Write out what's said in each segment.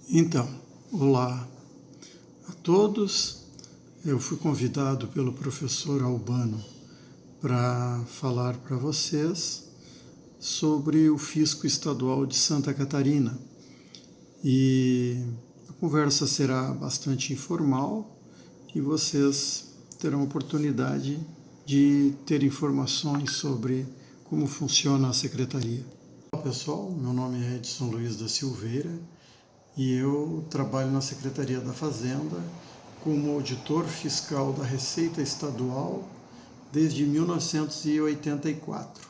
Então, olá a todos. Eu fui convidado pelo professor Albano para falar para vocês sobre o Fisco Estadual de Santa Catarina. E a conversa será bastante informal e vocês terão oportunidade de ter informações sobre como funciona a secretaria. Olá pessoal, meu nome é Edson Luiz da Silveira e eu trabalho na Secretaria da Fazenda como auditor fiscal da Receita Estadual desde 1984.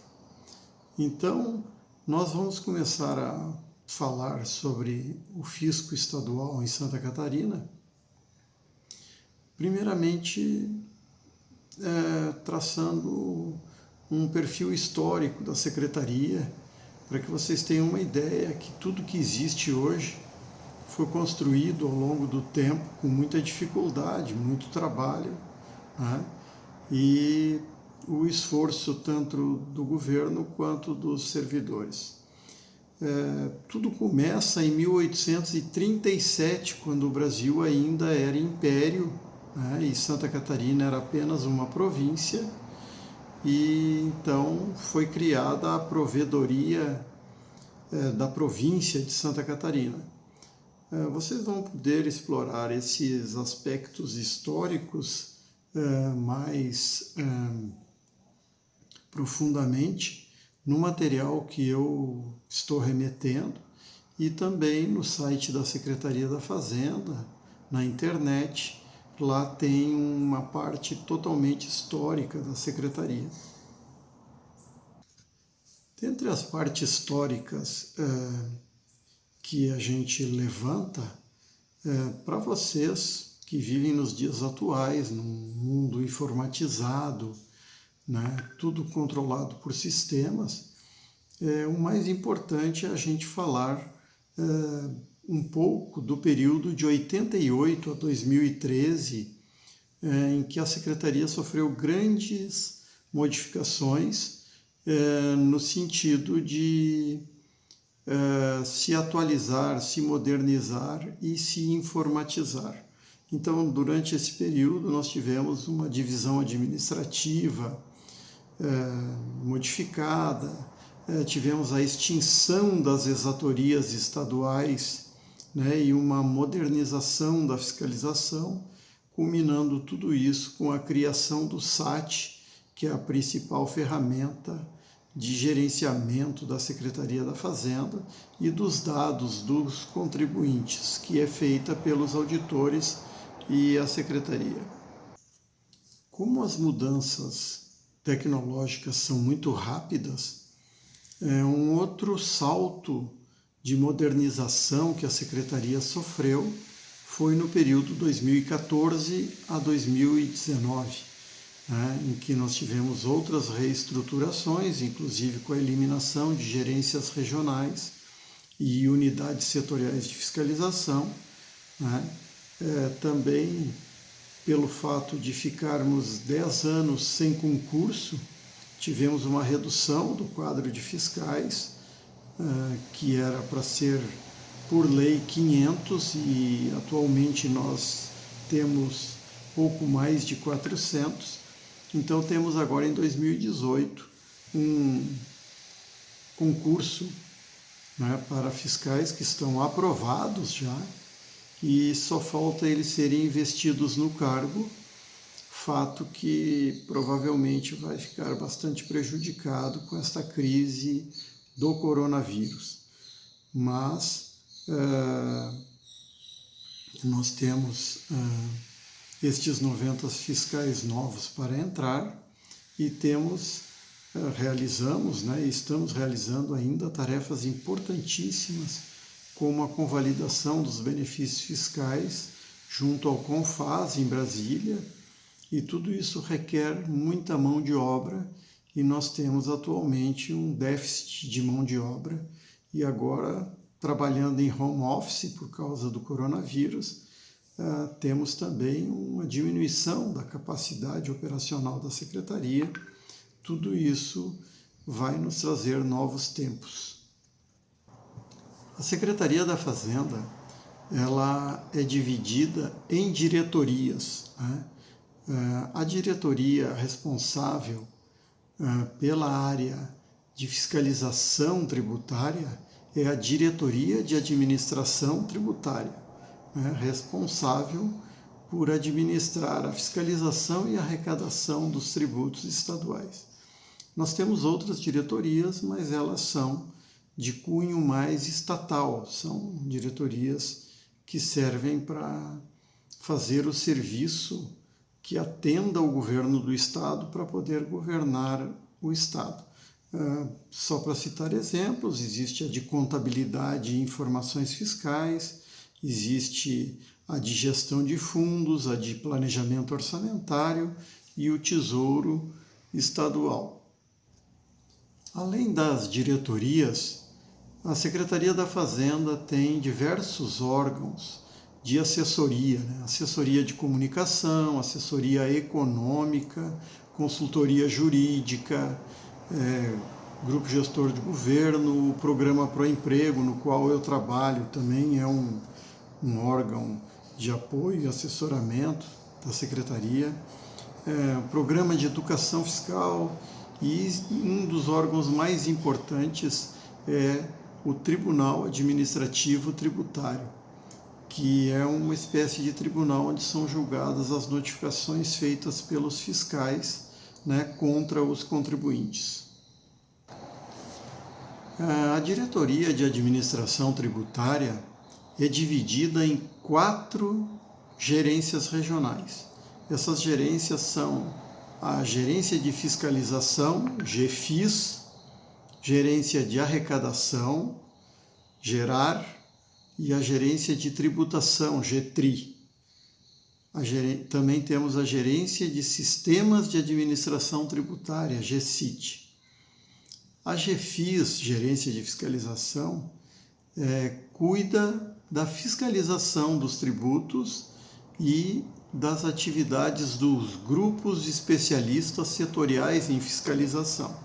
Então, nós vamos começar a falar sobre o fisco estadual em Santa Catarina, primeiramente traçando um perfil histórico da Secretaria, para que vocês tenham uma ideia que tudo que existe hoje foi construído ao longo do tempo com muita dificuldade, muito trabalho, né? E o esforço tanto do governo quanto dos servidores. Tudo começa em 1837, quando o Brasil ainda era império, né? E Santa Catarina era apenas uma província, e então foi criada a Provedoria da província de Santa Catarina. Vocês vão poder explorar esses aspectos históricos mais profundamente no material que eu estou remetendo e também no site da Secretaria da Fazenda, na internet. Lá tem uma parte totalmente histórica da Secretaria. Dentre as partes históricas que a gente levanta, para vocês que vivem nos dias atuais, num mundo informatizado, né, tudo controlado por sistemas, o mais importante é a gente falar um pouco do período de 88 a 2013, em que a Secretaria sofreu grandes modificações no sentido de se atualizar, se modernizar e se informatizar. Então, durante esse período, nós tivemos uma divisão administrativa modificada, tivemos a extinção das exatorias estaduais, né, e uma modernização da fiscalização, culminando tudo isso com a criação do SAT, que é a principal ferramenta de gerenciamento da Secretaria da Fazenda e dos dados dos contribuintes, que é feita pelos auditores e a Secretaria. Como as mudanças tecnológicas são muito rápidas, um outro salto de modernização que a Secretaria sofreu foi no período 2014 a 2019, em que nós tivemos outras reestruturações, inclusive com a eliminação de gerências regionais e unidades setoriais de fiscalização, também pelo fato de ficarmos 10 anos sem concurso, tivemos uma redução do quadro de fiscais, que era para ser, por lei, 500, e atualmente nós temos pouco mais de 400. Então temos agora em 2018 um concurso, para fiscais que estão aprovados já, e só falta eles serem investidos no cargo, fato que provavelmente vai ficar bastante prejudicado com esta crise do coronavírus. Mas nós temos estes 90 fiscais novos para entrar e realizamos, e estamos realizando ainda tarefas importantíssimas, como a convalidação dos benefícios fiscais junto ao CONFAS em Brasília, e tudo isso requer muita mão de obra, e nós temos atualmente um déficit de mão de obra, e agora, trabalhando em home office por causa do coronavírus, temos também uma diminuição da capacidade operacional da Secretaria. Tudo isso vai nos trazer novos tempos. A Secretaria da Fazenda ela é dividida em diretorias, né? A diretoria responsável pela área de fiscalização tributária é a Diretoria de Administração Tributária, né? Responsável por administrar a fiscalização e arrecadação dos tributos estaduais. Nós temos outras diretorias, mas elas são de cunho mais estatal, são diretorias que servem para fazer o serviço que atenda ao governo do Estado para poder governar o Estado. Só para citar exemplos, existe a de contabilidade e informações fiscais, existe a de gestão de fundos, a de planejamento orçamentário e o Tesouro Estadual. Além das diretorias, a Secretaria da Fazenda tem diversos órgãos de assessoria, né? Assessoria de comunicação, assessoria econômica, consultoria jurídica, grupo gestor de governo, o programa Proemprego, no qual eu trabalho, também é um órgão de apoio e assessoramento da Secretaria, programa de educação fiscal, e um dos órgãos mais importantes é o Tribunal Administrativo Tributário, que é uma espécie de tribunal onde são julgadas as notificações feitas pelos fiscais, né, contra os contribuintes. A Diretoria de Administração Tributária é dividida em 4 gerências regionais. Essas gerências são a Gerência de Fiscalização, GFIS, Gerência de Arrecadação, GERAR, e a Gerência de Tributação, GETRI. Também temos a Gerência de Sistemas de Administração Tributária, GESIT. A GFIS, Gerência de Fiscalização, cuida da fiscalização dos tributos e das atividades dos grupos de especialistas setoriais em fiscalização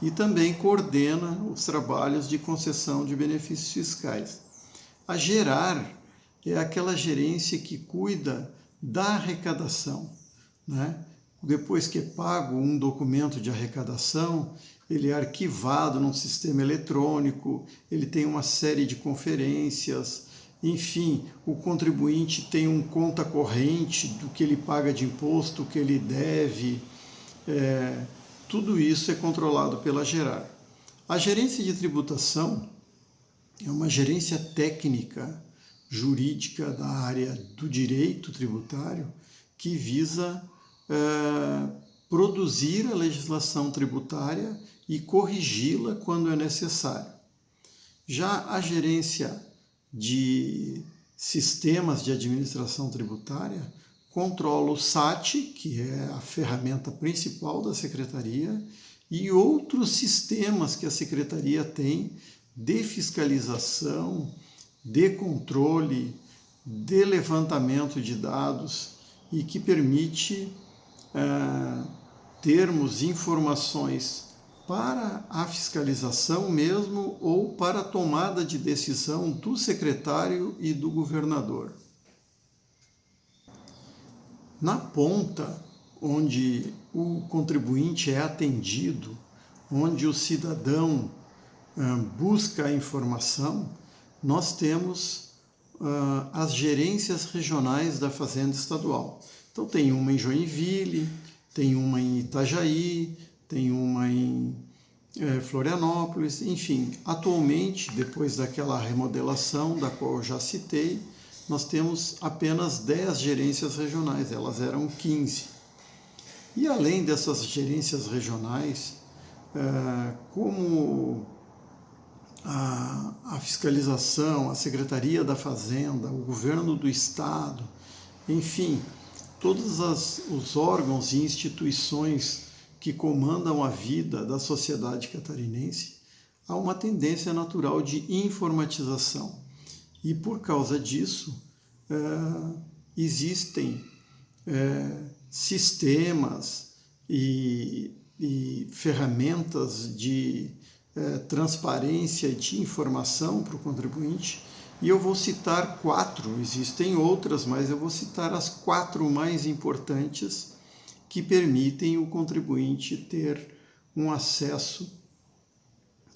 e também coordena os trabalhos de concessão de benefícios fiscais. A GERAR é aquela gerência que cuida da arrecadação, né? Depois que é pago um documento de arrecadação, ele é arquivado num sistema eletrônico, ele tem uma série de conferências, enfim, o contribuinte tem um conta corrente do que ele paga de imposto, o que ele deve, tudo isso é controlado pela GERAR. A gerência de tributação é uma gerência técnica, jurídica da área do direito tributário que visa produzir a legislação tributária e corrigi-la quando é necessário. Já a gerência de sistemas de administração tributária controla o SAT, que é a ferramenta principal da Secretaria, e outros sistemas que a Secretaria tem de fiscalização, de controle, de levantamento de dados e que permite termos informações para a fiscalização mesmo ou para a tomada de decisão do secretário e do governador. Na ponta, onde o contribuinte é atendido, onde o cidadão busca a informação, nós temos as gerências regionais da Fazenda Estadual. Então tem uma em Joinville, tem uma em Itajaí, tem uma em Florianópolis, enfim, atualmente, depois daquela remodelação da qual eu já citei, nós temos apenas 10 gerências regionais, elas eram 15. E além dessas gerências regionais, como a fiscalização, a Secretaria da Fazenda, o governo do Estado, enfim, todos os órgãos e instituições que comandam a vida da sociedade catarinense, há uma tendência natural de informatização. E por causa disso, existem sistemas e ferramentas de transparência e de informação para o contribuinte E eu vou citar 4, existem outras, mas eu vou citar as 4 mais importantes que permitem o contribuinte ter um acesso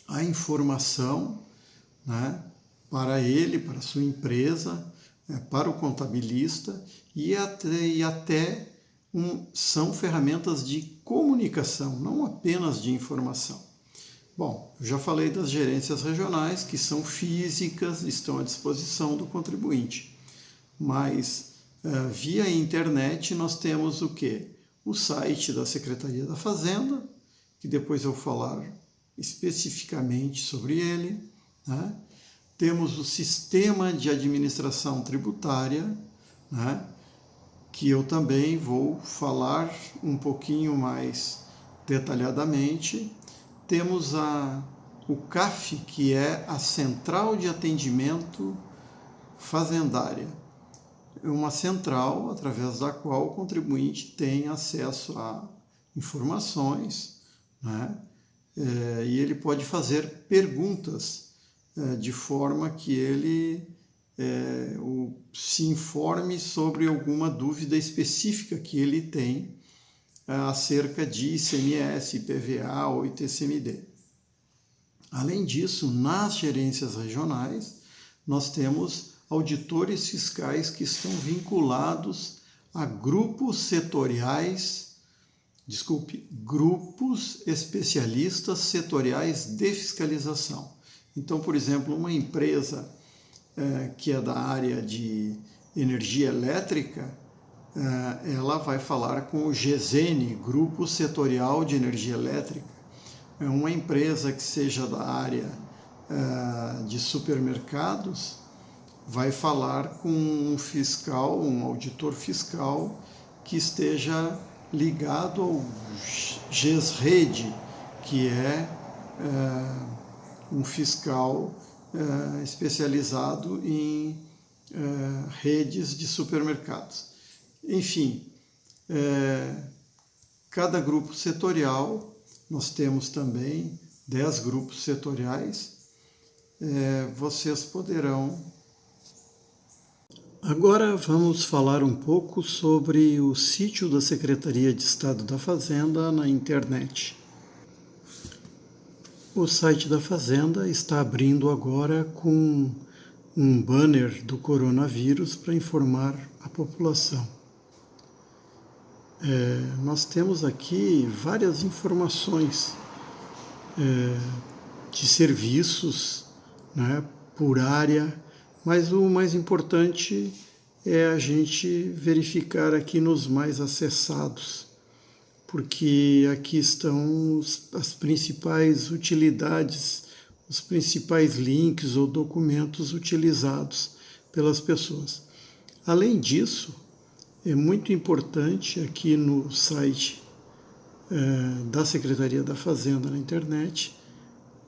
à informação, né, para ele, para a sua empresa, para o contabilista e até são ferramentas de comunicação, não apenas de informação. Bom, eu já falei das gerências regionais, que são físicas, estão à disposição do contribuinte. Mas via internet nós temos o quê? O site da Secretaria da Fazenda, que depois eu vou falar especificamente sobre ele, né? Temos o Sistema de Administração Tributária, né? Que eu também vou falar um pouquinho mais detalhadamente. Temos o CAF, que é a Central de Atendimento Fazendária. É uma central através da qual o contribuinte tem acesso a informações, né? E ele pode fazer perguntas de forma que ele se informe sobre alguma dúvida específica que ele tem acerca de ICMS, IPVA ou ITCMD. Além disso, nas gerências regionais, nós temos auditores fiscais que estão vinculados a grupos especialistas setoriais de fiscalização. Então, por exemplo, uma empresa que é da área de energia elétrica, ela vai falar com o GESENE, Grupo Setorial de Energia Elétrica. Uma empresa que seja da área de supermercados vai falar com um fiscal, um auditor fiscal que esteja ligado ao GESRED, que é um fiscal especializado em redes de supermercados. Enfim, cada grupo setorial, nós temos também 10 grupos setoriais, vocês poderão... Agora vamos falar um pouco sobre o sítio da Secretaria de Estado da Fazenda na internet. O site da Fazenda está abrindo agora com um banner do coronavírus para informar a população. Nós temos aqui várias informações de serviços, né, por área, mas o mais importante é a gente verificar aqui nos mais acessados, porque aqui estão as principais utilidades, os principais links ou documentos utilizados pelas pessoas. Além disso, é muito importante aqui no site da Secretaria da Fazenda na internet,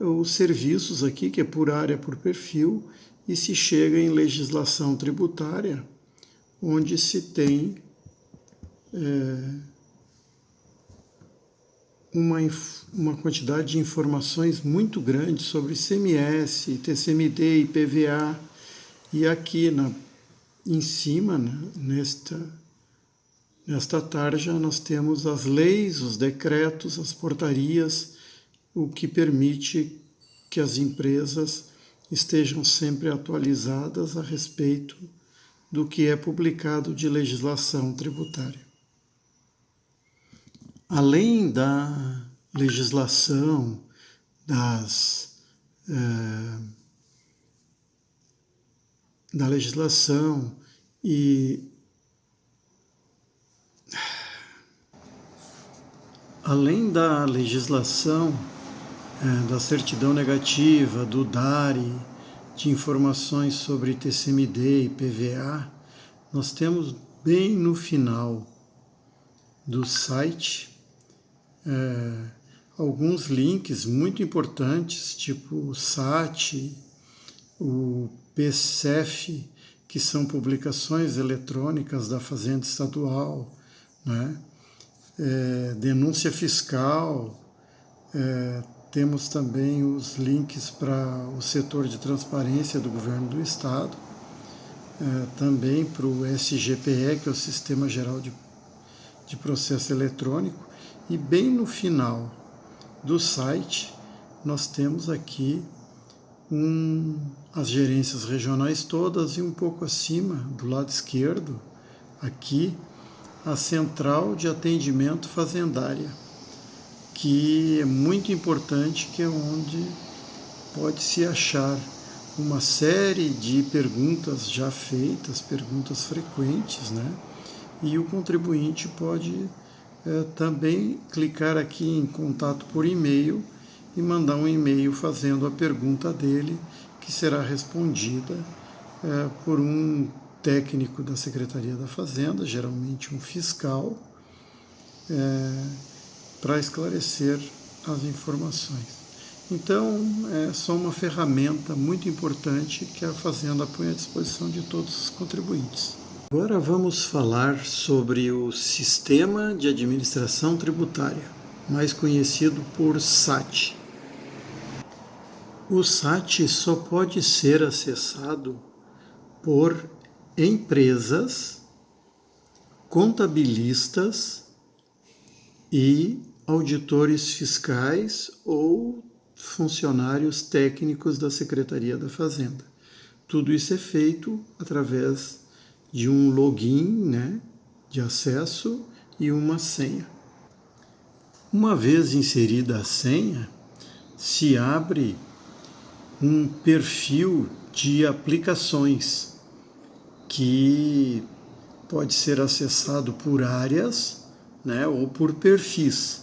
os serviços aqui, que é por área, por perfil, e se chega em legislação tributária, onde se tem uma quantidade de informações muito grande sobre ICMS, ITCMD, IPVA, e aqui em cima, nesta tarja, nós temos as leis, os decretos, as portarias, o que permite que as empresas estejam sempre atualizadas a respeito do que é publicado de legislação tributária. Além da legislação, da legislação e além da legislação da certidão negativa, do DARE, de informações sobre TCMD e PVA, nós temos bem no final do site alguns links muito importantes, tipo o SAT, o PCEF, que são publicações eletrônicas da Fazenda Estadual, né? Denúncia fiscal, Temos também os links para o setor de transparência do governo do estado, também para o SGPE, que é o Sistema Geral de Processo Eletrônico, e bem no final do site nós temos aqui as gerências regionais todas, e um pouco acima, do lado esquerdo, aqui, a Central de Atendimento Fazendária, que é muito importante, que é onde pode-se achar uma série de perguntas já feitas, perguntas frequentes, né? E o contribuinte pode também clicar aqui em contato por e-mail e mandar um e-mail fazendo a pergunta dele, que será respondida por um técnico da Secretaria da Fazenda, geralmente um fiscal, para esclarecer as informações. Então, é só uma ferramenta muito importante que a Fazenda põe à disposição de todos os contribuintes. Agora vamos falar sobre o Sistema de Administração Tributária, mais conhecido por SAT. O SAT só pode ser acessado por empresas, contabilistas e auditores fiscais ou funcionários técnicos da Secretaria da Fazenda. Tudo isso é feito através de um login, né, de acesso e uma senha. Uma vez inserida a senha, se abre um perfil de aplicações que pode ser acessado por áreas, né, ou por perfis.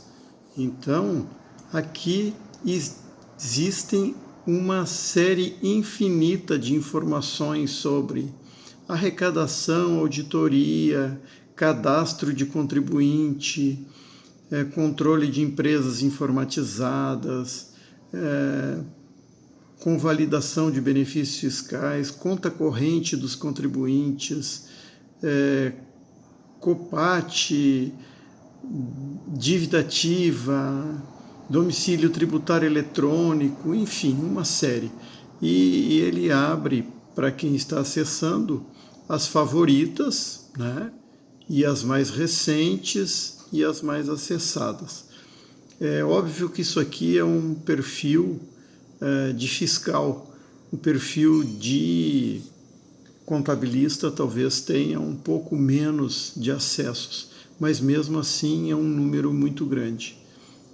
Então, aqui existem uma série infinita de informações sobre arrecadação, auditoria, cadastro de contribuinte, controle de empresas informatizadas, convalidação de benefícios fiscais, conta corrente dos contribuintes, COPAT, dívida ativa, domicílio tributário eletrônico, enfim, uma série. E ele abre para quem está acessando as favoritas, né, e as mais recentes e as mais acessadas. É óbvio que isso aqui é um perfil de fiscal, um perfil de contabilista talvez tenha um pouco menos de acessos, mas mesmo assim é um número muito grande.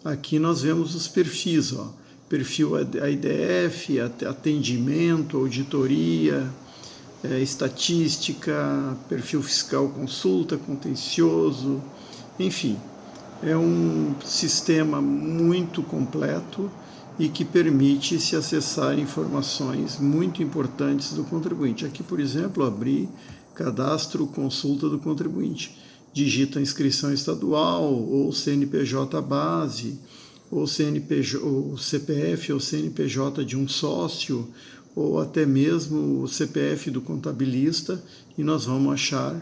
Aqui nós vemos os perfis, perfil AIDF, atendimento, auditoria, estatística, perfil fiscal consulta, contencioso, enfim, é um sistema muito completo e que permite se acessar informações muito importantes do contribuinte. Aqui, por exemplo, abri cadastro consulta do contribuinte. Digita a inscrição estadual, ou CNPJ base, ou CPF ou CNPJ de um sócio, ou até mesmo o CPF do contabilista, e nós vamos achar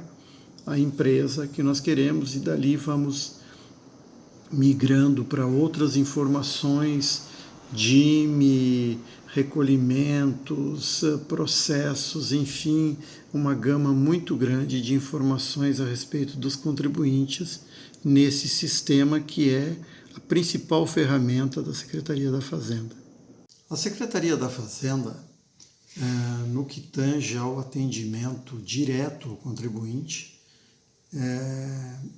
a empresa que nós queremos, e dali vamos migrando para outras informações, DIME, recolhimentos, processos, enfim, uma gama muito grande de informações a respeito dos contribuintes nesse sistema que é a principal ferramenta da Secretaria da Fazenda. A Secretaria da Fazenda, no que tange ao atendimento direto ao contribuinte,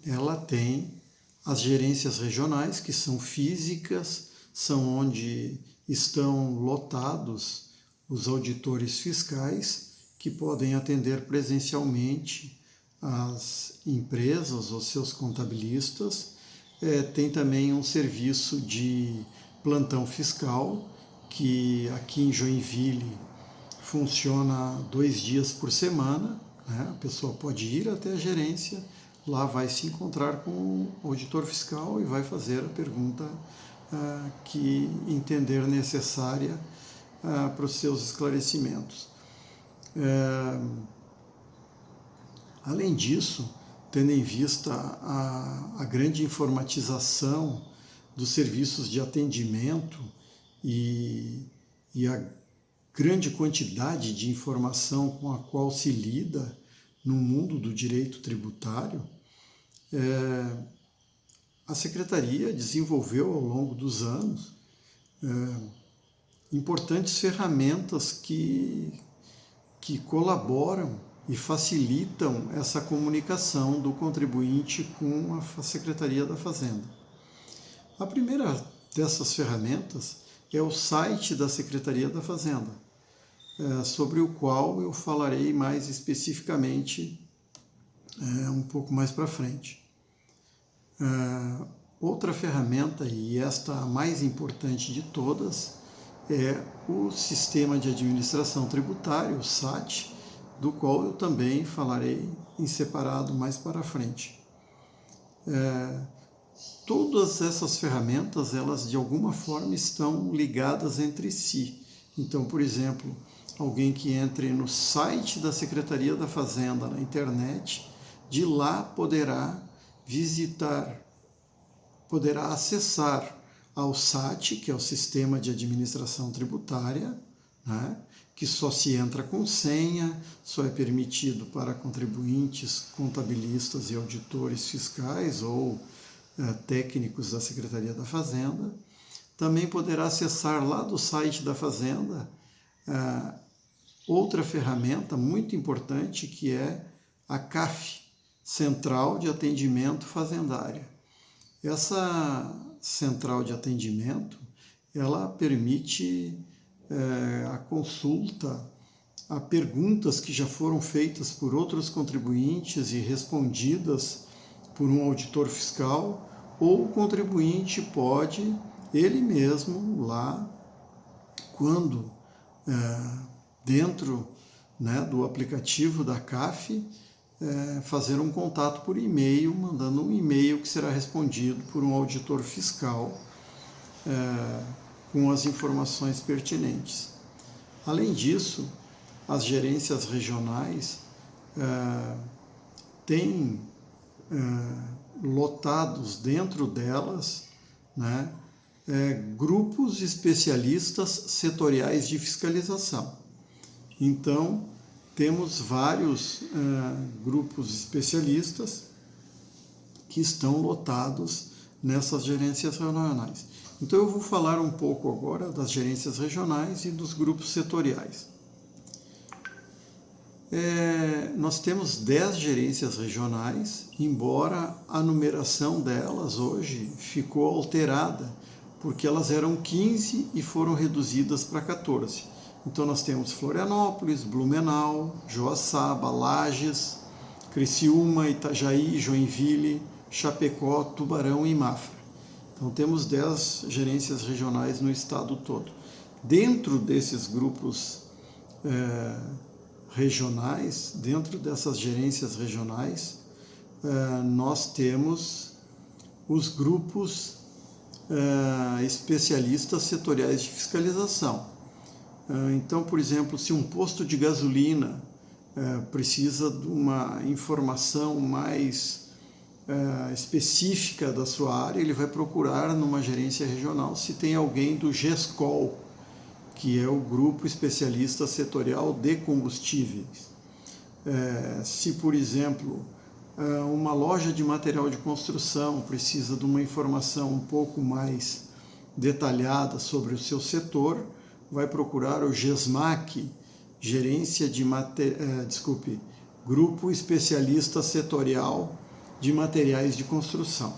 ela tem as gerências regionais, que são físicas, são onde estão lotados os auditores fiscais, que podem atender presencialmente as empresas ou seus contabilistas. Tem também um serviço de plantão fiscal, que aqui em Joinville funciona 2 dias por semana, né? A pessoa pode ir até a gerência, lá vai se encontrar com o auditor fiscal e vai fazer a pergunta que entender necessária para os seus esclarecimentos. Além disso, tendo em vista a grande informatização dos serviços de atendimento e a grande quantidade de informação com a qual se lida no mundo do direito tributário, a Secretaria desenvolveu ao longo dos anos importantes ferramentas que colaboram e facilitam essa comunicação do contribuinte com a Secretaria da Fazenda. A primeira dessas ferramentas é o site da Secretaria da Fazenda, sobre o qual eu falarei mais especificamente um pouco mais para frente. Outra ferramenta, e esta a mais importante de todas, é o Sistema de Administração Tributária, o SAT, do qual eu também falarei em separado mais para frente. Todas essas ferramentas, elas de alguma forma estão ligadas entre si. Então, por exemplo, alguém que entre no site da Secretaria da Fazenda na internet, de lá poderá acessar ao SAT, que é o Sistema de Administração Tributária, né, que só se entra com senha, só é permitido para contribuintes, contabilistas e auditores fiscais ou técnicos da Secretaria da Fazenda. Também poderá acessar lá do site da Fazenda outra ferramenta muito importante, que é a CAF, Central de Atendimento Fazendário. Essa central de atendimento, ela permite a consulta a perguntas que já foram feitas por outros contribuintes e respondidas por um auditor fiscal, ou o contribuinte pode, ele mesmo, lá, quando dentro, né, do aplicativo da CAF, fazer um contato por e-mail, mandando um e-mail que será respondido por um auditor fiscal com as informações pertinentes. Além disso, as gerências regionais têm lotados dentro delas, né, grupos especialistas setoriais de fiscalização. Então, temos vários grupos especialistas que estão lotados nessas gerências regionais. Então eu vou falar um pouco agora das gerências regionais e dos grupos setoriais. Nós temos 10 gerências regionais, embora a numeração delas hoje ficou alterada, porque elas eram 15 e foram reduzidas para 14. Então nós temos Florianópolis, Blumenau, Joaçaba, Lages, Criciúma, Itajaí, Joinville, Chapecó, Tubarão e Mafra. Então temos 10 gerências regionais no estado todo. Dentro desses grupos regionais, dentro dessas gerências regionais, nós temos os grupos especialistas setoriais de fiscalização. Então, por exemplo, se um posto de gasolina precisa de uma informação mais específica da sua área, ele vai procurar numa gerência regional se tem alguém do GESCOL, que é o Grupo Especialista Setorial de Combustíveis. Se, por exemplo, uma loja de material de construção precisa de uma informação um pouco mais detalhada sobre o seu setor, vai procurar o GESMAC, Grupo Especialista Setorial de Materiais de Construção.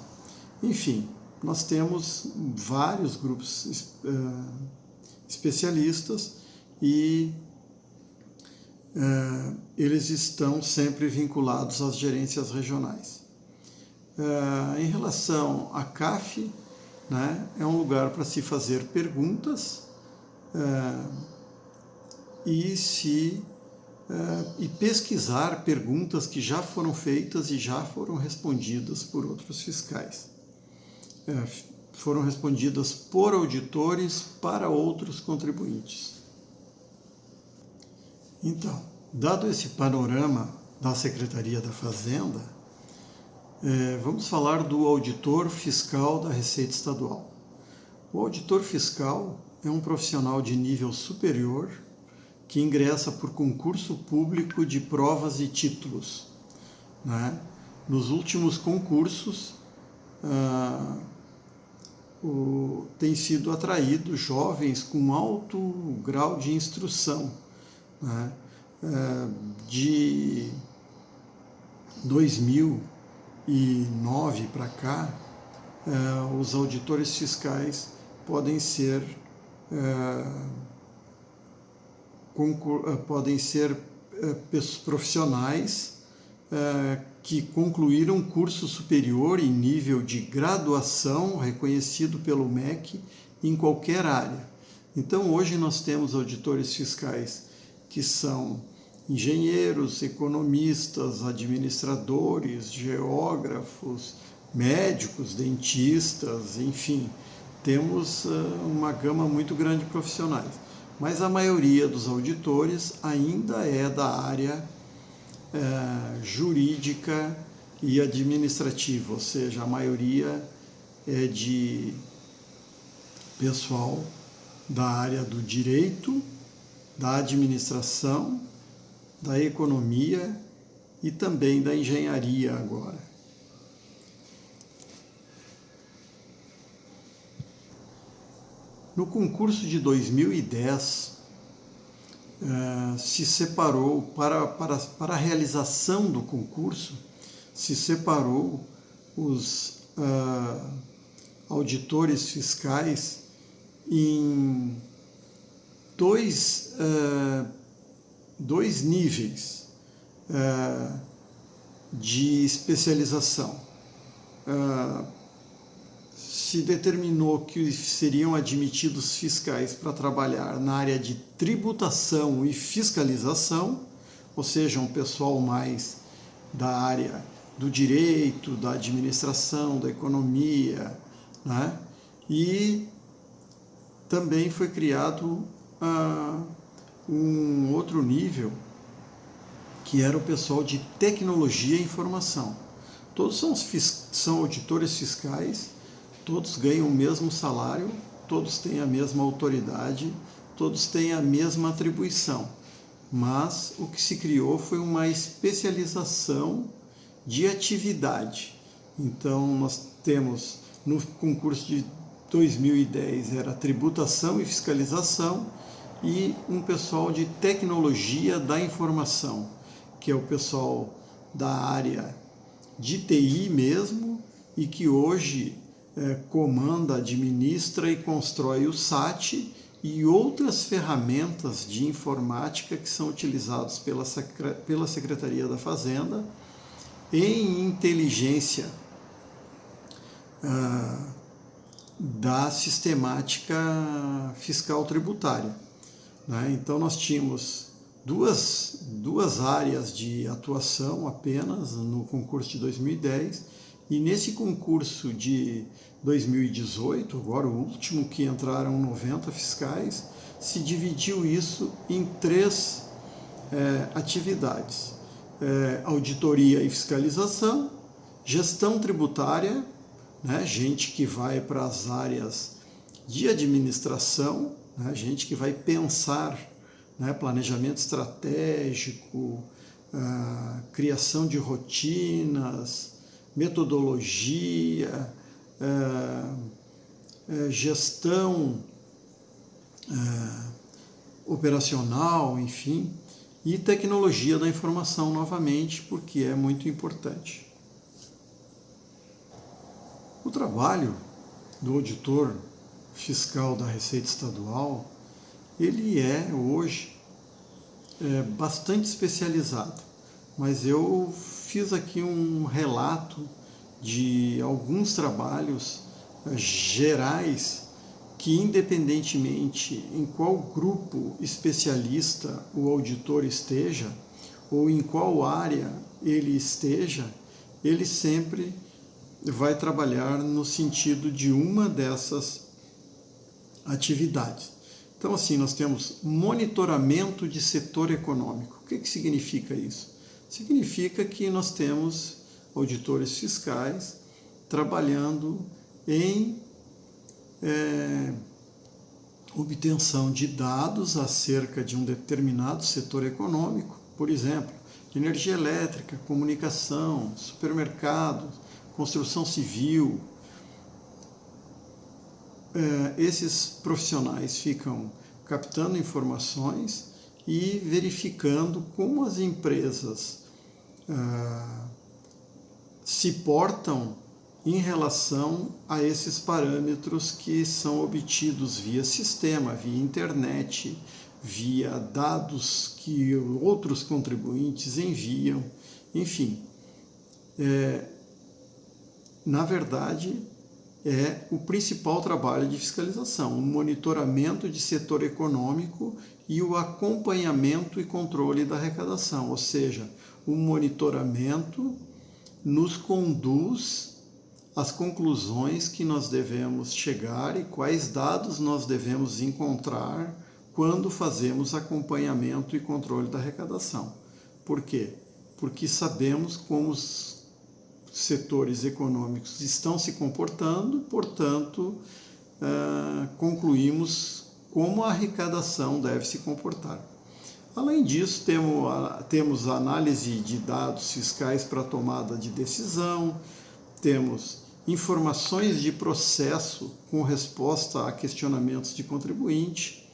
Enfim, nós temos vários grupos especialistas e eles estão sempre vinculados às gerências regionais. Em relação à CAF, né, é um lugar para se fazer perguntas e pesquisar perguntas que já foram feitas e já foram respondidas por outros fiscais. Foram respondidas por auditores para outros contribuintes. Então, dado esse panorama da Secretaria da Fazenda, vamos falar do auditor fiscal da Receita Estadual. O auditor fiscal, é um profissional de nível superior que ingressa por concurso público de provas e títulos, né? Nos últimos concursos, tem sido atraído jovens com alto grau de instrução, né? De 2009 para cá, os auditores fiscais podem ser profissionais que concluíram curso superior em nível de graduação reconhecido pelo MEC em qualquer área. Então, hoje nós temos auditores fiscais que são engenheiros, economistas, administradores, geógrafos, médicos, dentistas, enfim, temos uma gama muito grande de profissionais. Mas a maioria dos auditores ainda é da área jurídica e administrativa, ou seja, a maioria é de pessoal da área do direito, da administração, da economia e também da engenharia agora. No concurso de 2010, se separou, para a realização do concurso, se separou os auditores fiscais em dois níveis de especialização. Se determinou que seriam admitidos fiscais para trabalhar na área de tributação e fiscalização, ou seja, um pessoal mais da área do direito, da administração, da economia, né? E também foi criado um outro nível, que era o pessoal de tecnologia e informação. Todos são auditores fiscais, todos ganham o mesmo salário, todos têm a mesma autoridade, todos têm a mesma atribuição. Mas o que se criou foi uma especialização de atividade. Então, nós temos, no concurso de 2010, era tributação e fiscalização, e um pessoal de tecnologia da informação, que é o pessoal da área de TI mesmo, e que hoje comanda, administra e constrói o SAT e outras ferramentas de informática que são utilizadas pela Secretaria da Fazenda em inteligência da sistemática fiscal tributária, né? Então nós tínhamos duas áreas de atuação apenas no concurso de 2010, e nesse concurso de 2018, agora o último, que entraram 90 fiscais, se dividiu isso em três atividades: auditoria e fiscalização, gestão tributária, né, gente que vai para as áreas de administração, né, gente que vai pensar, né, planejamento estratégico, criação de rotinas, metodologia, gestão operacional, enfim, e tecnologia da informação novamente, porque é muito importante. O trabalho do auditor fiscal da Receita Estadual, ele é hoje bastante especializado, mas eu fiz aqui um relato de alguns trabalhos gerais que, independentemente em qual grupo especialista o auditor esteja, ou em qual área ele esteja, ele sempre vai trabalhar no sentido de uma dessas atividades. Então, assim, nós temos monitoramento de setor econômico. O que significa isso? Significa que nós temos auditores fiscais trabalhando em obtenção de dados acerca de um determinado setor econômico, por exemplo, energia elétrica, comunicação, supermercados, construção civil. Esses profissionais ficam captando informações e verificando como as empresas se portam em relação a esses parâmetros que são obtidos via sistema, via internet, via dados que outros contribuintes enviam, enfim. Na verdade, é o principal trabalho de fiscalização, o monitoramento de setor econômico e o acompanhamento e controle da arrecadação, ou seja, o monitoramento nos conduz às conclusões que nós devemos chegar e quais dados nós devemos encontrar quando fazemos acompanhamento e controle da arrecadação. Por quê? Porque sabemos como os setores econômicos estão se comportando, portanto, concluímos como a arrecadação deve se comportar. Além disso, temos a análise de dados fiscais para tomada de decisão, temos informações de processo com resposta a questionamentos de contribuinte.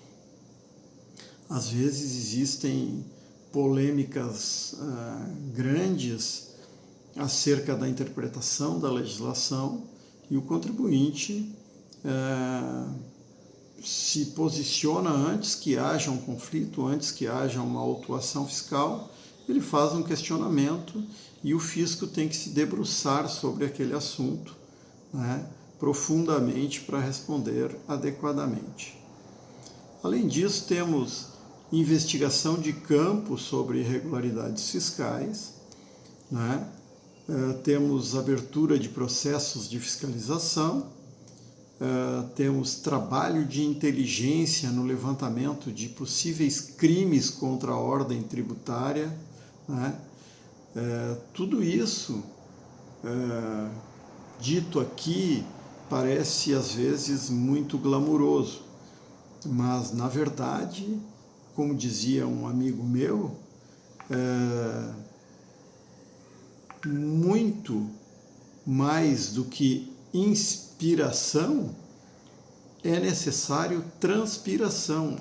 Às vezes existem polêmicas grandes acerca da interpretação da legislação e o contribuinte se posiciona antes que haja um conflito, antes que haja uma autuação fiscal, ele faz um questionamento e o fisco tem que se debruçar sobre aquele assunto, né, profundamente para responder adequadamente. Além disso, temos investigação de campo sobre irregularidades fiscais, né? Temos abertura de processos de fiscalização, temos trabalho de inteligência no levantamento de possíveis crimes contra a ordem tributária, né? Tudo isso dito aqui parece às vezes muito glamuroso, mas na verdade, como dizia um amigo meu, muito mais do que inspiração, é necessário transpiração.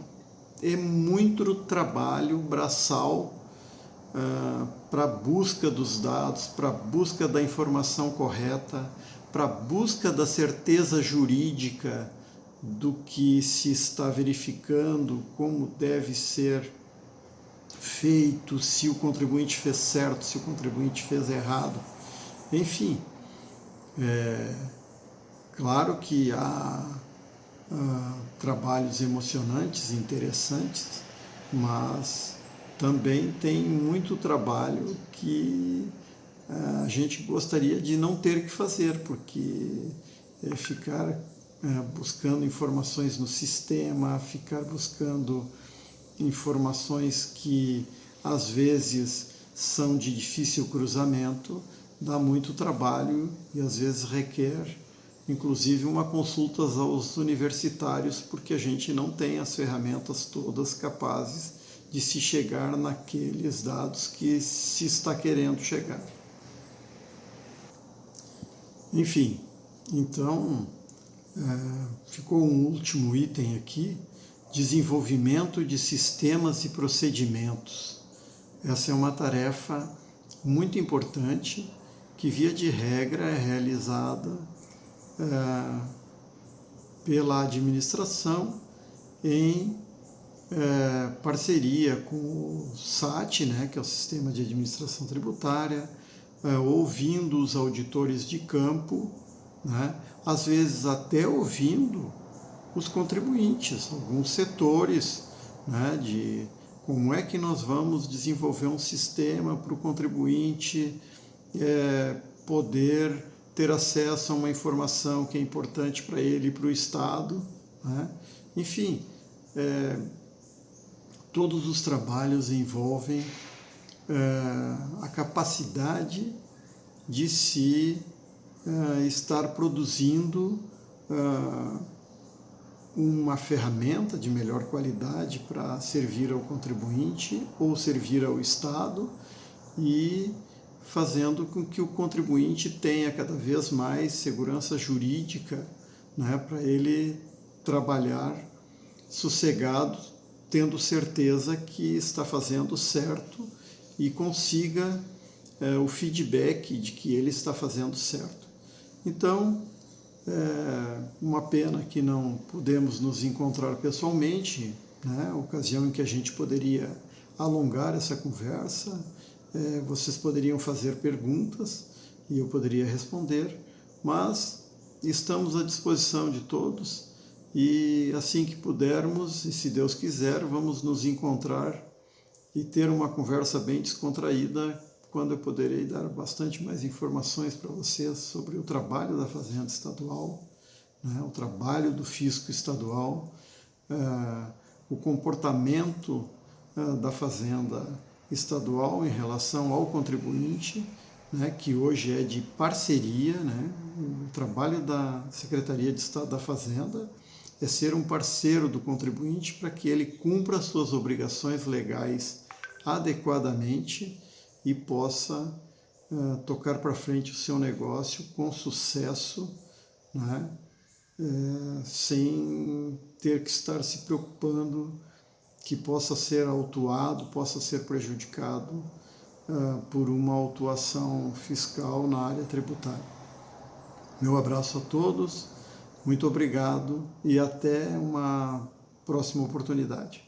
É muito trabalho braçal para a busca dos dados, para a busca da informação correta, para a busca da certeza jurídica do que se está verificando, como deve ser feito, se o contribuinte fez certo, se o contribuinte fez errado. Enfim, claro que há trabalhos emocionantes, interessantes, mas também tem muito trabalho que a gente gostaria de não ter que fazer, porque ficar buscando informações no sistema, ficar buscando informações que às vezes são de difícil cruzamento, dá muito trabalho e às vezes requer inclusive uma consulta aos universitários, porque a gente não tem as ferramentas todas capazes de se chegar naqueles dados que se está querendo chegar. Enfim, então ficou um último item aqui: desenvolvimento de sistemas e procedimentos. Essa é uma tarefa muito importante que, via de regra, é realizada pela administração em parceria com o SAT, né, que é o Sistema de Administração Tributária, ouvindo os auditores de campo, né, às vezes até ouvindo os contribuintes, alguns setores, né, de como é que nós vamos desenvolver um sistema para o contribuinte poder ter acesso a uma informação que é importante para ele e para o Estado, né? Enfim, todos os trabalhos envolvem a capacidade de se estar produzindo uma ferramenta de melhor qualidade para servir ao contribuinte ou servir ao Estado e fazendo com que o contribuinte tenha cada vez mais segurança jurídica, né, para ele trabalhar sossegado, tendo certeza que está fazendo certo e consiga o feedback de que ele está fazendo certo. Então, uma pena que não pudemos nos encontrar pessoalmente, né, ocasião em que a gente poderia alongar essa conversa, vocês poderiam fazer perguntas e eu poderia responder, mas estamos à disposição de todos e assim que pudermos, e se Deus quiser, vamos nos encontrar e ter uma conversa bem descontraída, quando eu poderei dar bastante mais informações para vocês sobre o trabalho da Fazenda Estadual, né, o trabalho do fisco estadual, o comportamento da Fazenda Estadual em relação ao contribuinte, né, que hoje é de parceria, né, o trabalho da Secretaria de Estado da Fazenda é ser um parceiro do contribuinte para que ele cumpra as suas obrigações legais adequadamente e possa tocar para frente o seu negócio com sucesso, né, sem ter que estar se preocupando que possa ser autuado, possa ser prejudicado por uma autuação fiscal na área tributária. Meu abraço a todos, muito obrigado e até uma próxima oportunidade.